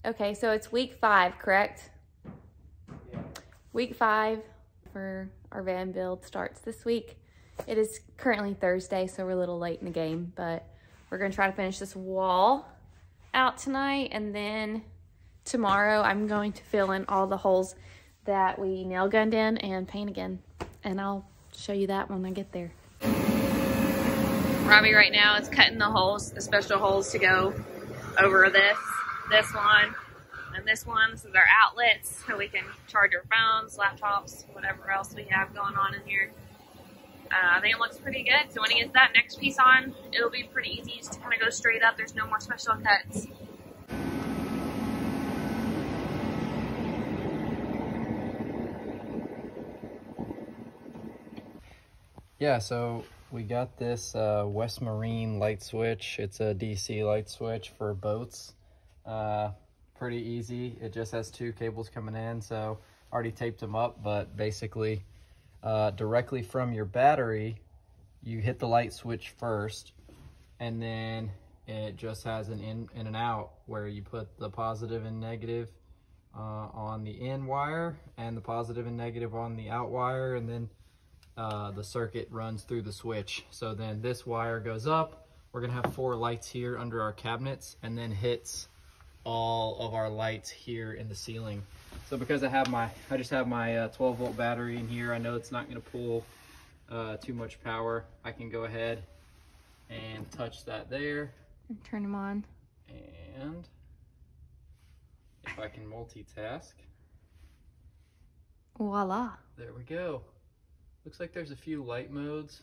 Okay, so it's week 5, correct? Yeah. Week 5 for our van build starts this week. It is currently Thursday, so we're a little late in the game, but we're gonna try to finish this wall out tonight, and then tomorrow I'm going to fill in all the holes that we nail gunned in and paint again, and I'll show you that when I get there. Robbie right now is cutting the holes, the special holes to go over this one, and this one. This is our outlets, so we can charge our phones, laptops, whatever else we have going on in here. I think it looks pretty good. So when he gets that next piece on, it'll be pretty easy just to kind of go straight up. There's no more special cuts. Yeah, so we got this West Marine light switch. It's a DC light switch for boats. Pretty easy. It just has 2 cables coming in, so already taped them up, but basically directly from your battery, you hit the light switch first, and then it just has an in and out where you put the positive and negative on the in wire and the positive and negative on the out wire, and then the circuit runs through the switch. So then this wire goes up. We're gonna have 4 lights here under our cabinets, and then hits all of our lights here in the ceiling. So because I just have my 12 volt battery in here, I know it's not gonna pull too much power. I can go ahead and touch that there And turn them on. And if I can multitask, Voila. there we go. Looks like there's a few light modes,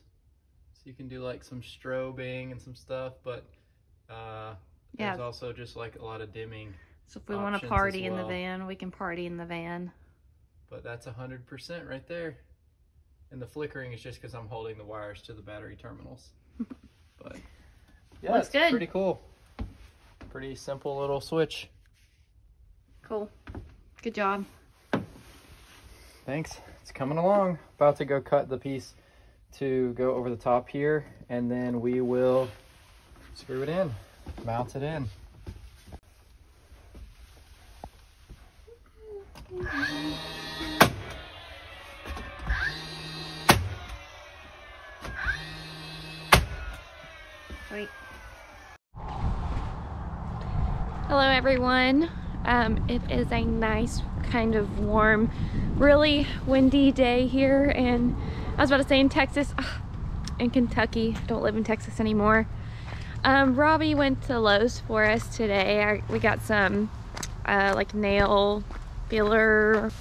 so you can do like some strobing and some stuff, but there's also just like a lot of dimming. So if we want to party in the van, we can party in the van. But that's 100% right there. And the flickering is just because I'm holding the wires to the battery terminals. But yeah, looks good. Pretty cool. Pretty simple little switch. Cool. Good job. Thanks. It's coming along. About to go cut the piece to go over the top here, and then we will screw it in, mount it in. Sweet. Hello everyone. It is a nice kind of warm, really windy day here, and I was about to say in Texas, in Kentucky. I don't live in Texas anymore. Robbie went to Lowe's for us today. We got some like nail filler.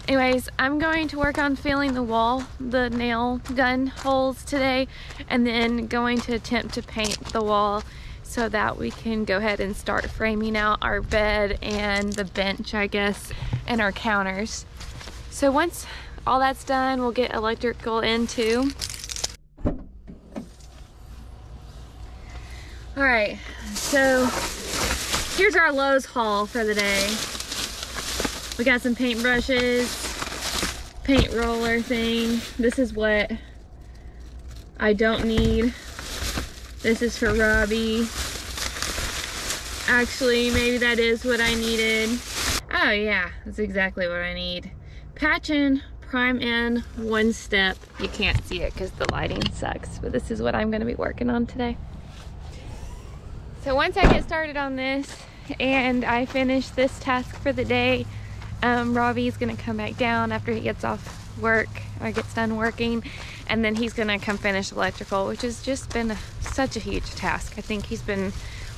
Anyways, I'm going to work on filling the nail gun holes today, and then going to attempt to paint the wall so that we can go ahead and start framing out our bed and the bench, I guess, and our counters. So once all that's done, we'll get electrical in too. All right, so here's our Lowe's haul for the day. We got some paintbrushes, paint roller thing. This is what I don't need. This is for Robbie. Actually, maybe that is what I needed. Oh yeah, that's exactly what I need. Patch in, prime in, 1 step. You can't see it because the lighting sucks, but this is what I'm gonna be working on today. So once I get started on this and I finish this task for the day, Robbie's gonna come back down after he gets off work or gets done working, and then he's gonna come finish electrical, which has just been such a huge task. I think he's been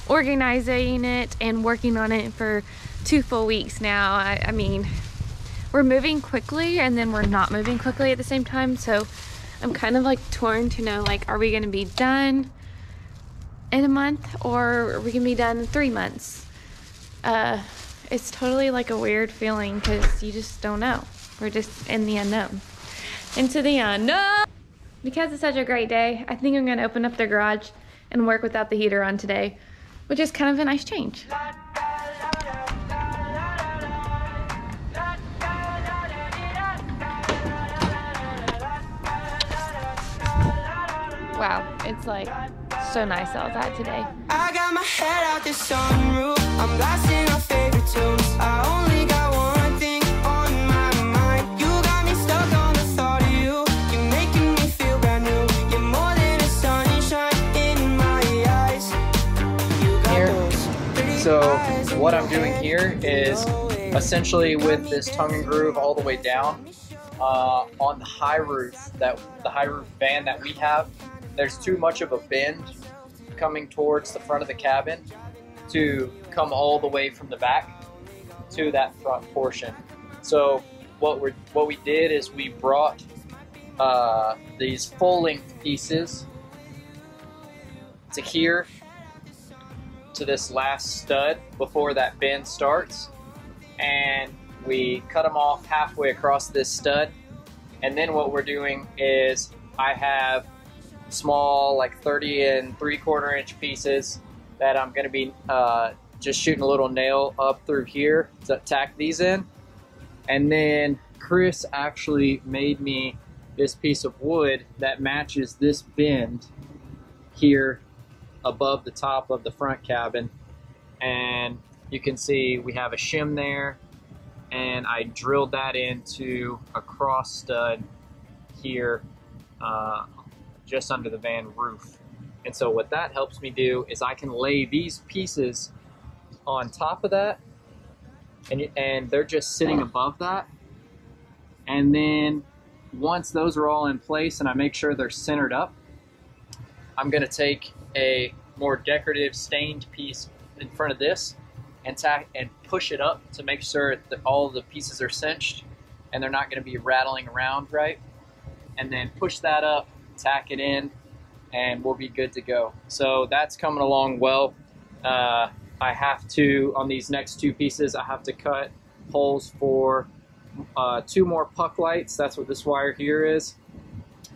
organizing it and working on it for 2 full weeks now. I mean, we're moving quickly and then we're not moving quickly at the same time, so I'm kind of like torn to know, like, are we gonna be done in a month or are we gonna be done in 3 months? It's totally like a weird feeling because you just don't know. We're just in the unknown. Into the unknown! Because it's such a great day, I think I'm gonna open up the garage and work without the heater on today, which is kind of a nice change. Wow, it's like so nice outside today. I got my head out the sunroof. I'm blasting our favorite tunes. I only got one thing on my mind. You got me stuck on the thought of you. You're making me feel brand new. You're more than a sunshine in my eyes. You got those pretty So eyes in what your I'm doing head. here is essentially with this tongue and groove all the way down on the high roof van that we have, there's too much of a bend coming towards the front of the cabin to come all the way from the back to that front portion. So what we did is we brought these full-length pieces to here, to this last stud before that bend starts, and we cut them off halfway across this stud. And then what we're doing is I have small, like 30 3/4 inch pieces that I'm going to be just shooting a little nail up through here to tack these in. And then Chris actually made me this piece of wood that matches this bend here above the top of the front cabin. And you can see we have a shim there, and I drilled that into a cross stud here just under the van roof. And so what that helps me do is I can lay these pieces on top of that, and they're just sitting above that. And then once those are all in place and I make sure they're centered up, I'm gonna take a more decorative stained piece in front of this and tack and push it up to make sure that all the pieces are cinched and they're not going to be rattling around, right? And then push that up, tack it in, and we'll be good to go. So that's coming along well. I have to, on these next two pieces, I have to cut holes for 2 more puck lights. That's what this wire here is.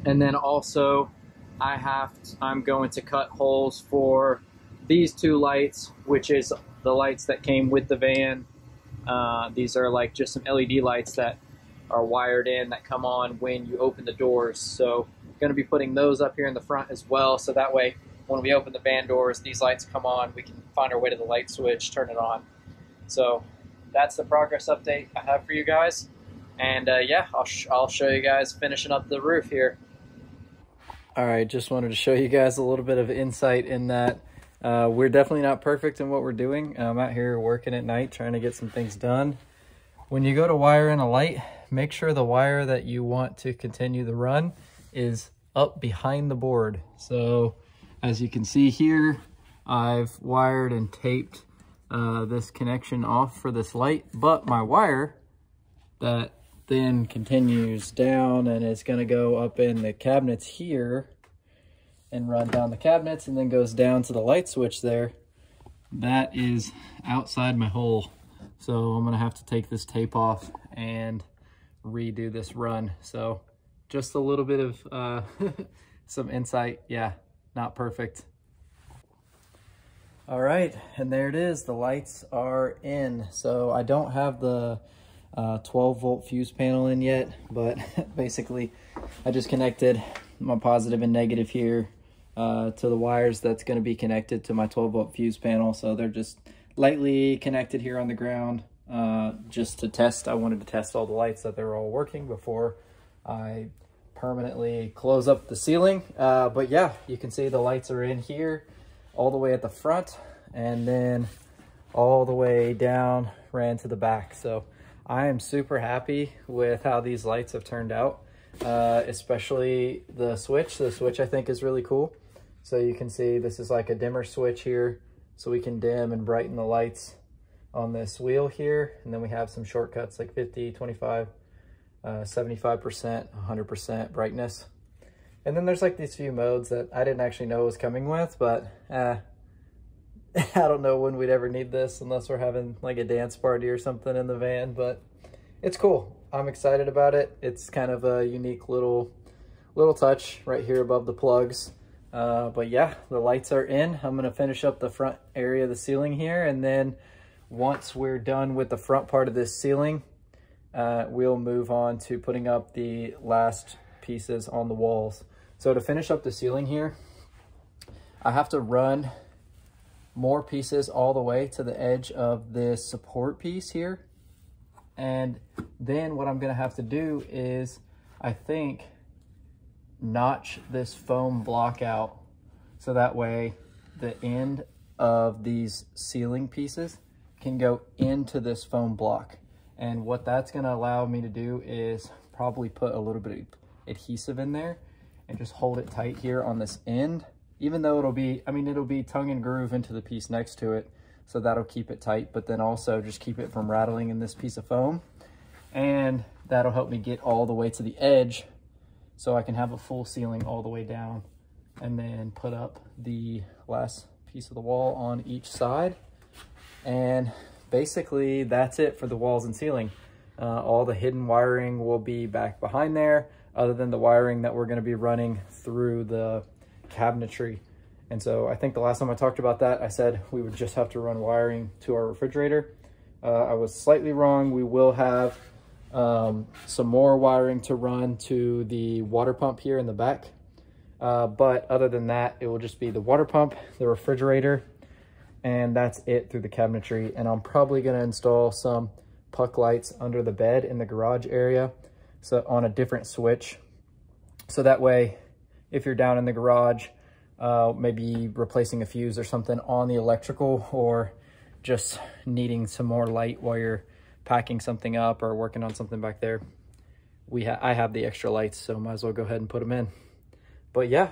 And then also I'm going to cut holes for these 2 lights, which is the lights that came with the van. These are like just some LED lights that are wired in that come on when you open the doors. So I'm going to be putting those up here in the front as well, so that way when we open the van doors, these lights come on, we can find our way to the light switch, turn it on. So that's the progress update I have for you guys. And yeah, I'll show you guys finishing up the roof here. All right, just wanted to show you guys a little bit of insight in that we're definitely not perfect in what we're doing. I'm out here working at night trying to get some things done. When you go to wire in a light, make sure the wire that you want to continue the run is up behind the board. So as you can see here, I've wired and taped this connection off for this light, but my wire that then continues down and it's going to go up in the cabinets here and run down the cabinets and then goes down to the light switch there, that is outside my hole. So I'm going to have to take this tape off and redo this run. So just a little bit of some insight. Yeah, not perfect. All right, and there it is. The lights are in. So I don't have the 12-volt fuse panel in yet, but basically I just connected my positive and negative here to the wires that's going to be connected to my 12-volt fuse panel. So they're just lightly connected here on the ground just to test. I wanted to test all the lights that they're all working before I permanently close up the ceiling. But yeah, you can see the lights are in here all the way at the front and then all the way down ran to the back. So I am super happy with how these lights have turned out, especially the switch. The switch I think is really cool. So you can see this is like a dimmer switch here, so we can dim and brighten the lights on this wheel here. And then we have some shortcuts like 50, 25, 75%, 100% brightness. And then there's like these few modes that I didn't actually know was coming with, but I don't know when we'd ever need this unless we're having like a dance party or something in the van, but it's cool. I'm excited about it. It's kind of a unique little touch right here above the plugs. But yeah, the lights are in. I'm gonna finish up the front area of the ceiling here, and then once we're done with the front part of this ceiling, we'll move on to putting up the last pieces on the walls. So to finish up the ceiling here, I have to run more pieces all the way to the edge of this support piece here. And then what I'm gonna have to do is, I think, notch this foam block out so that way the end of these ceiling pieces can go into this foam block. And what that's gonna allow me to do is probably put a little bit of adhesive in there and just hold it tight here on this end, even though it'll be, I mean, it'll be tongue and groove into the piece next to it. So that'll keep it tight, but then also just keep it from rattling in this piece of foam. And that'll help me get all the way to the edge so I can have a full ceiling all the way down, and then put up the last piece of the wall on each side. And basically that's it for the walls and ceiling. All the hidden wiring will be back behind there, other than the wiring that we're going to be running through the cabinetry. And so I think the last time I talked about that, I said we would just have to run wiring to our refrigerator. I was slightly wrong. We will have some more wiring to run to the water pump here in the back. But other than that, it will just be the water pump, the refrigerator, and that's it through the cabinetry. And I'm probably going to install some puck lights under the bed in the garage area, so on a different switch. So that way, if you're down in the garage, maybe replacing a fuse or something on the electrical, or just needing some more light while you're packing something up or working on something back there, I have the extra lights, so might as well go ahead and put them in. But yeah,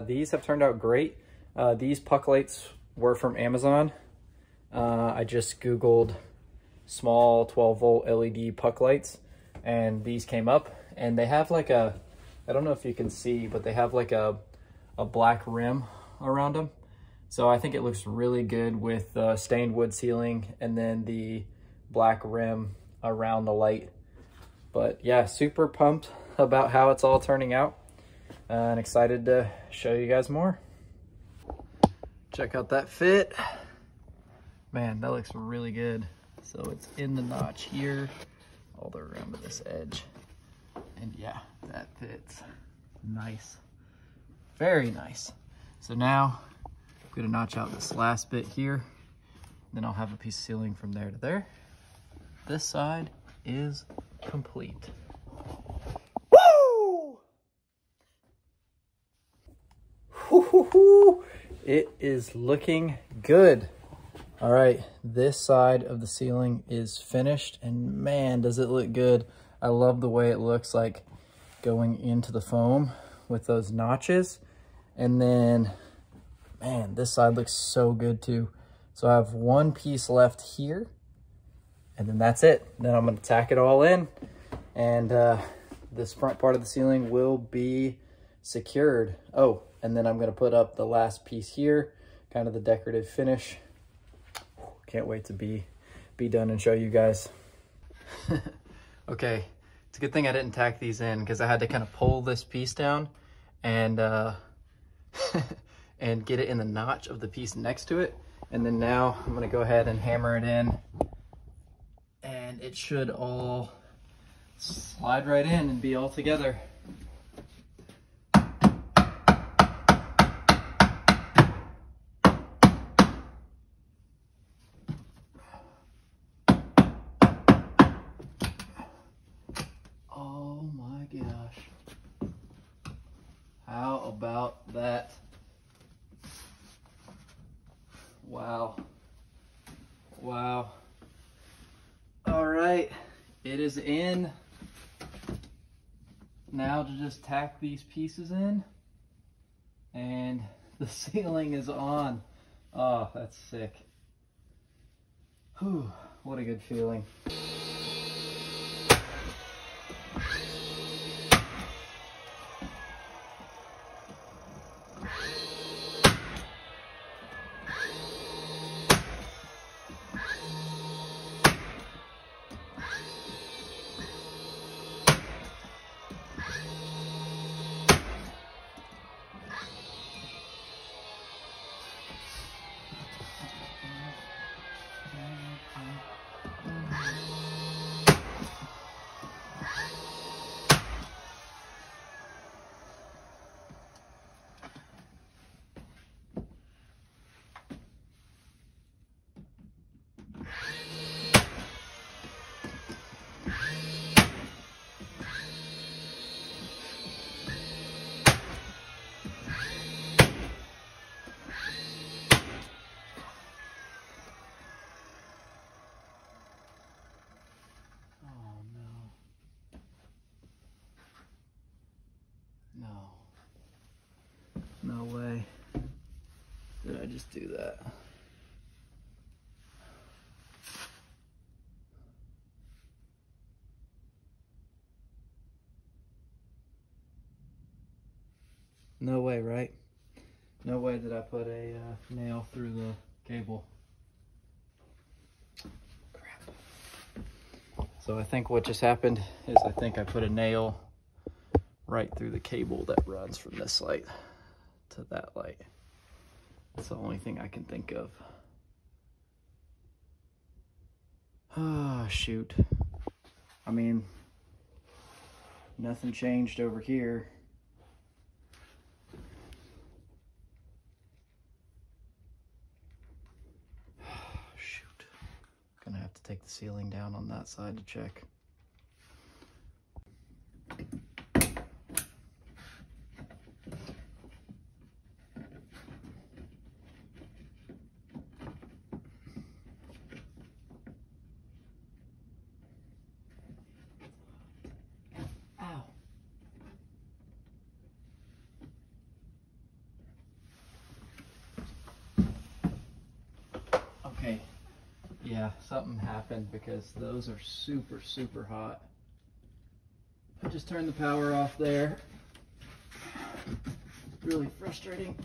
these have turned out great. These puck lights were from Amazon. I just Googled small 12-volt LED puck lights, and these came up, and they have like a, I don't know if you can see, but they have like a black rim around them. So I think it looks really good with stained wood ceiling and then the black rim around the light. But yeah, super pumped about how it's all turning out, and excited to show you guys more. Check out that fit. Man, that looks really good. So it's in the notch here, all the way around to this edge. And yeah, that fits nice. Very nice. So now I'm gonna notch out this last bit here. Then I'll have a piece of ceiling from there to there. This side is complete. Woo! Woo-hoo-hoo! It is looking good. All right, this side of the ceiling is finished, and man, does it look good. I love the way it looks like going into the foam with those notches. And then, man, this side looks so good too. So I have one piece left here, and then that's it. Then I'm gonna tack it all in, and this front part of the ceiling will be secured. Oh, and then I'm gonna put up the last piece here, kind of the decorative finish. Can't wait to be done and show you guys. Okay, it's a good thing I didn't tack these in, because I had to kind of pull this piece down and and get it in the notch of the piece next to it. And then now I'm gonna go ahead and hammer it in, and it should all slide right in and be all together. Oh my gosh. How about that? Wow. Wow. All right, it is in. Now to just tack these pieces in, and the ceiling is on. Oh, that's sick. Whew, what a good feeling. way did I just do that. No way, right? No way did I put a nail through the cable. Crap. So I think what just happened is I think I put a nail right through the cable that runs from this light to that light. That's the only thing I can think of. Oh, shoot. I mean, nothing changed over here. Shoot. Gonna have to take the ceiling down on that side to check. Ow. Okay, yeah, something happened because those are super, super hot. I just turned the power off there. Really frustrating.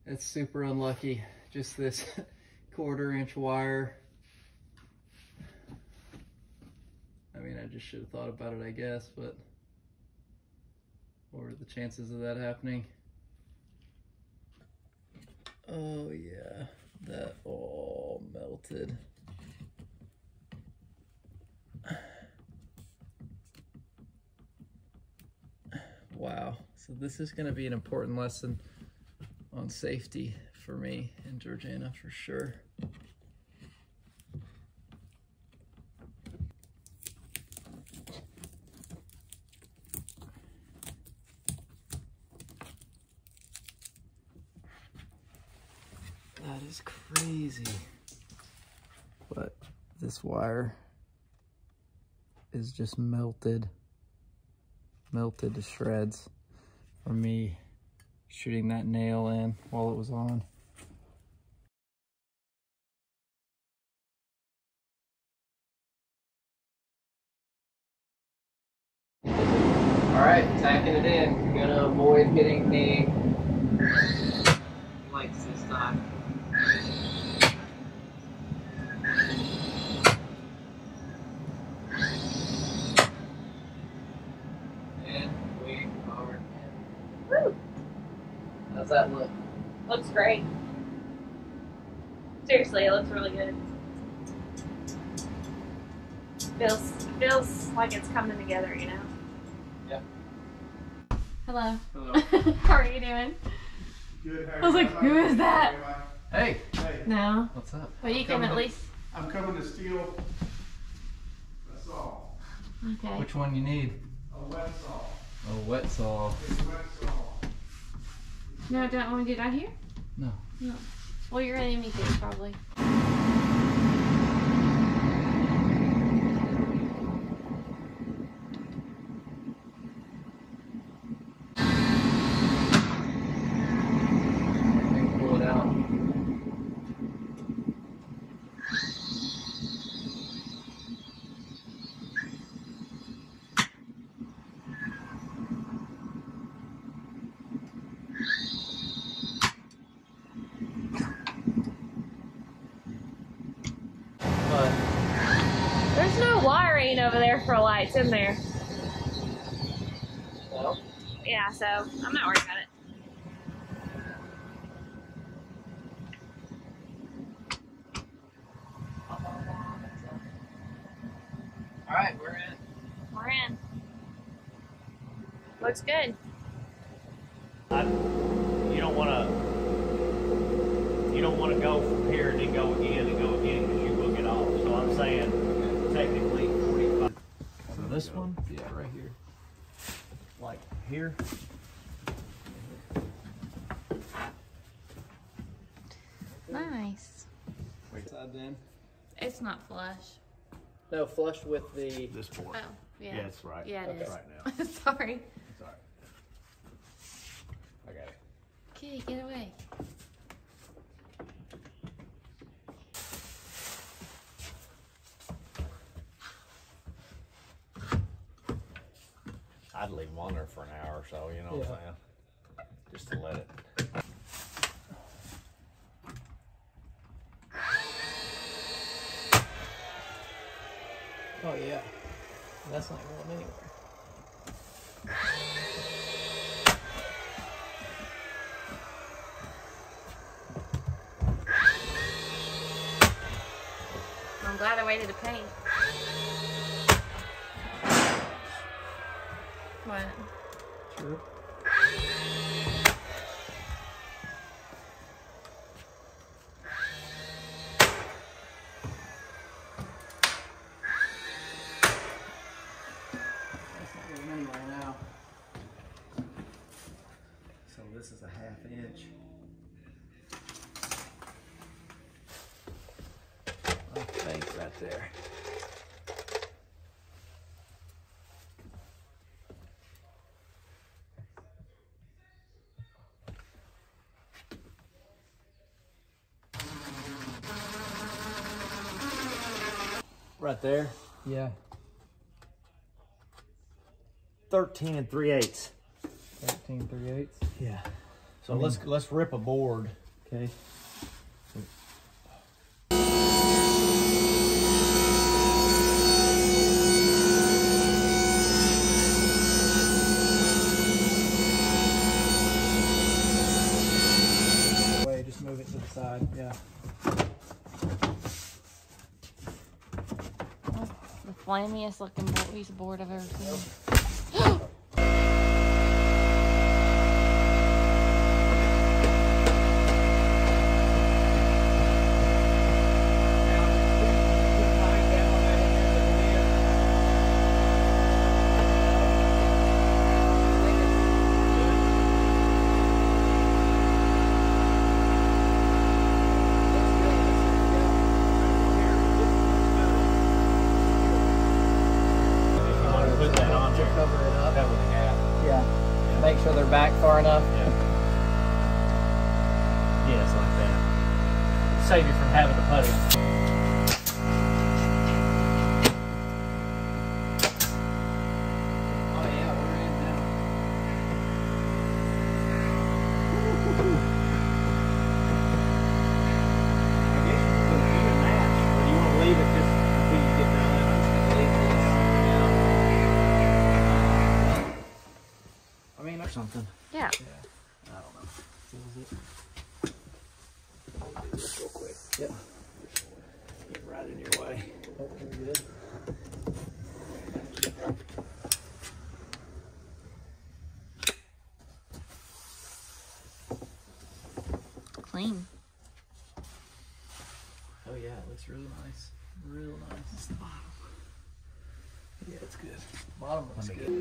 It's super unlucky, just this 1/4 inch wire. I mean, I just should have thought about it, I guess, but what are the chances of that happening? Oh yeah, that all melted. Wow, so this is gonna be an important lesson on safety for me and Georgiana for sure. That is crazy. But this wire is just melted to shreds from me shooting that nail in while it was on. All right, tacking it in. Gonna avoid hitting the lights this time. And we are in. Woo! How's that look? Looks great. Seriously, it looks really good. Feels like it's coming together, you know? Yep. Hello. Hello. How are you doing? Good. I was like, who is that? Hey. Hey, No. What's up? But you can at least. I'm coming to steal a saw, Okay. Which one you need? a wet saw. A wet saw. It's a wet saw. No, don't want to do that here? No. No. Well, you're gonna need me to, probably. Pull it out. But There's no wiring over there for lights in there. no. Yeah, so I'm not worried about it. All right, we're in. We're in. Looks good. You don't want to go from here and then go again because you will get off. So I'm saying technically 45. So this one? Yeah, right here. Like here. nice. Wait, side then? It's not flush. No, flush with the. This board. Oh, yeah. Yeah, it's right. Yeah, it It's is. right now. Sorry. It's all right. I got it. Kitty, get away. I'd leave them on there for an hour or so, you know what I'm saying? Just to let it. Oh yeah, that's not going anywhere. I'm glad I waited to paint. What? True. That's not going anywhere now. So this is a 1/2 inch. I think right there. Right there. Yeah. 13 3/8. 13 3/8. Yeah. So let's rip a board. Okay. Just move it to the side. Yeah. The flammiest looking piece of board I've ever seen. Make sure they're back far enough. Yes, like that. Save you from having to put it. Oh yeah, we're in now. I guess you can put a few in match, or you want to leave it just until you get done. I'm just gonna leave this. I mean, or something. Yeah. I don't know. Do this real quick. Yep. Get right in your way. Oh, we're good. Clean. Oh yeah, it looks really nice. Real nice. It's the bottom. Yeah, it's good. Bottom looks good.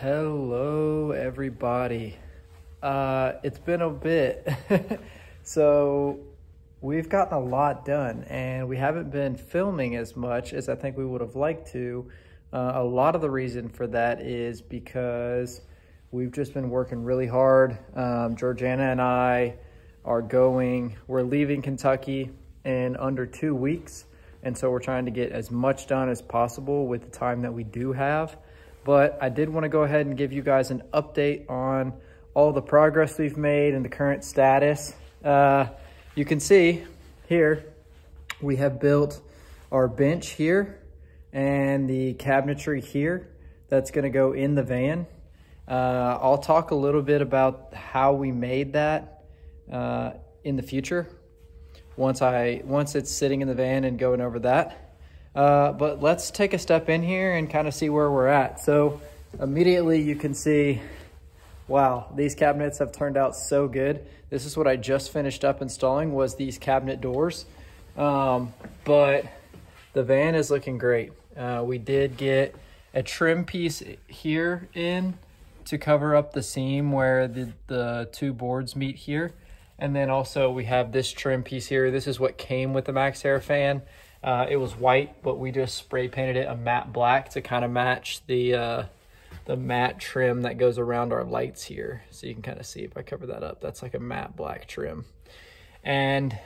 Hello everybody. It's been a bit. So we've gotten a lot done and we haven't been filming as much as I think we would have liked to. A lot of the reason for that is because we've just been working really hard. Georgiana and I we're leaving Kentucky in under 2 weeks. And so we're trying to get as much done as possible with the time that we do have. But I did want to go ahead and give you guys an update on all the progress we've made and the current status. You can see here, we have built our bench here and the cabinetry here that's going to go in the van. I'll talk a little bit about how we made that in the future once it's sitting in the van and going over that. But let's take a step in here and kind of see where we're at. So immediately you can see, wow, these cabinets have turned out so good. This is what I just finished up installing, was these cabinet doors. But the van is looking great. We did get a trim piece here in to cover up the seam where the two boards meet here. And then also we have this trim piece here. This is what came with the Max Air fan. It was white, but we just spray painted it a matte black to kind of match the matte trim that goes around our lights here. So you can kind of see if I cover that up, that's like a matte black trim. And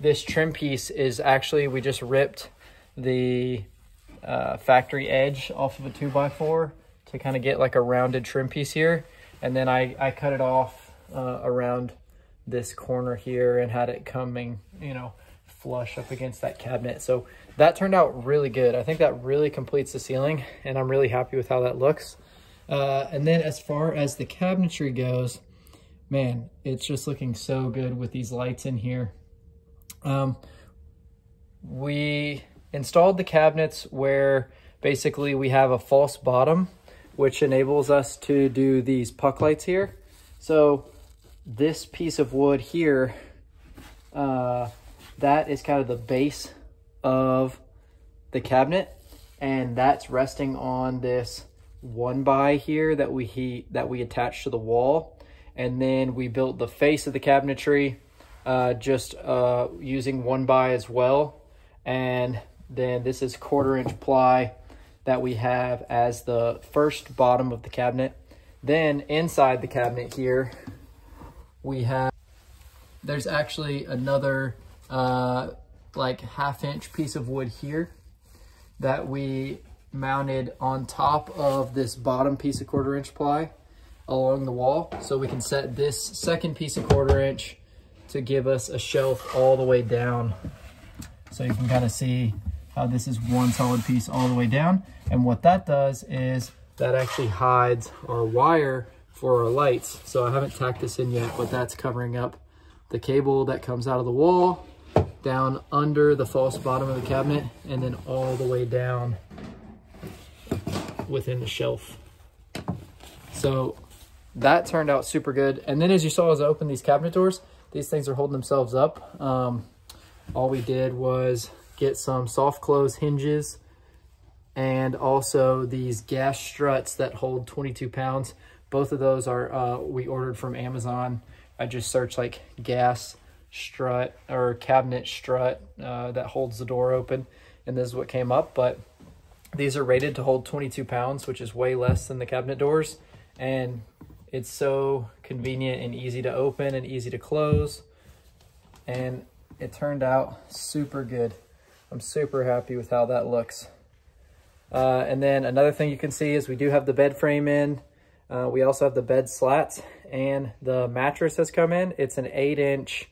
this trim piece is actually, we just ripped the factory edge off of a 2x4 to kind of get like a rounded trim piece here. And then I cut it off around this corner here and had it coming, you know, flush up against that cabinet. So that turned out really good. I think that really completes the ceiling and I'm really happy with how that looks. And then as far as the cabinetry goes, man, it's just looking so good with these lights in here. We installed the cabinets where basically we have a false bottom, which enables us to do these puck lights here. So this piece of wood here, that is kind of the base of the cabinet, and that's resting on this 1x here that we attached to the wall. And then we built the face of the cabinetry just using 1x as well. And then this is 1/4" ply that we have as the first bottom of the cabinet. Then inside the cabinet here, there's actually another like 1/2" piece of wood here that we mounted on top of this bottom piece of 1/4" ply along the wall. So we can set this second piece of 1/4" to give us a shelf all the way down. So you can kind of see how this is one solid piece all the way down. And what that does is that actually hides our wire for our lights. So I haven't tacked this in yet, but that's covering up the cable that comes out of the wall, down under the false bottom of the cabinet, and then all the way down within the shelf. So that turned out super good. And then as you saw as I opened these cabinet doors, these things are holding themselves up. All we did was get some soft close hinges and also these gas struts that hold 22 pounds. Both of those are we ordered from Amazon. I just searched like gas strut or cabinet strut that holds the door open, and this is what came up. But these are rated to hold 22 pounds, which is way less than the cabinet doors. And it's so convenient and easy to open and easy to close. And it turned out super good. I'm super happy with how that looks. And then another thing you can see is we do have the bed frame in. We also have the bed slats, and the mattress has come in. It's an 8-inch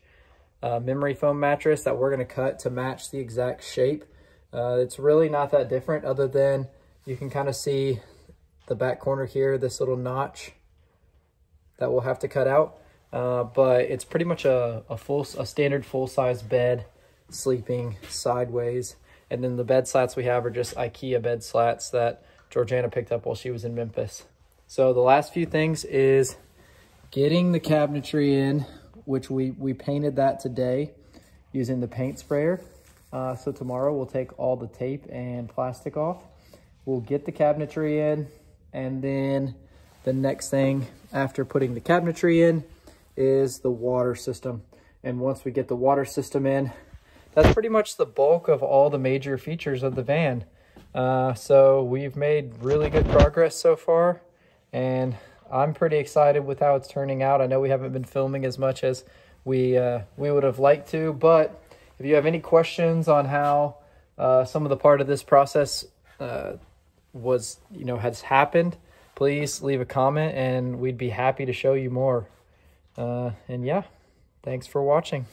memory foam mattress that we're going to cut to match the exact shape. It's really not that different, other than you can kind of see the back corner here, this little notch that we'll have to cut out. But it's pretty much a standard full-size bed, sleeping sideways. And then the bed slats we have are just IKEA bed slats that Georgiana picked up while she was in Memphis. So the last few things is getting the cabinetry in, which we painted that today using the paint sprayer. So tomorrow we'll take all the tape and plastic off. We'll get the cabinetry in, And then the next thing after putting the cabinetry in is the water system. And once we get the water system in, that's pretty much the bulk of all the major features of the van. So we've made really good progress so far, and I'm pretty excited with how it's turning out. I know we haven't been filming as much as we would have liked to, but if you have any questions on how some of the part of this process has happened, please leave a comment and we'd be happy to show you more. And yeah, thanks for watching.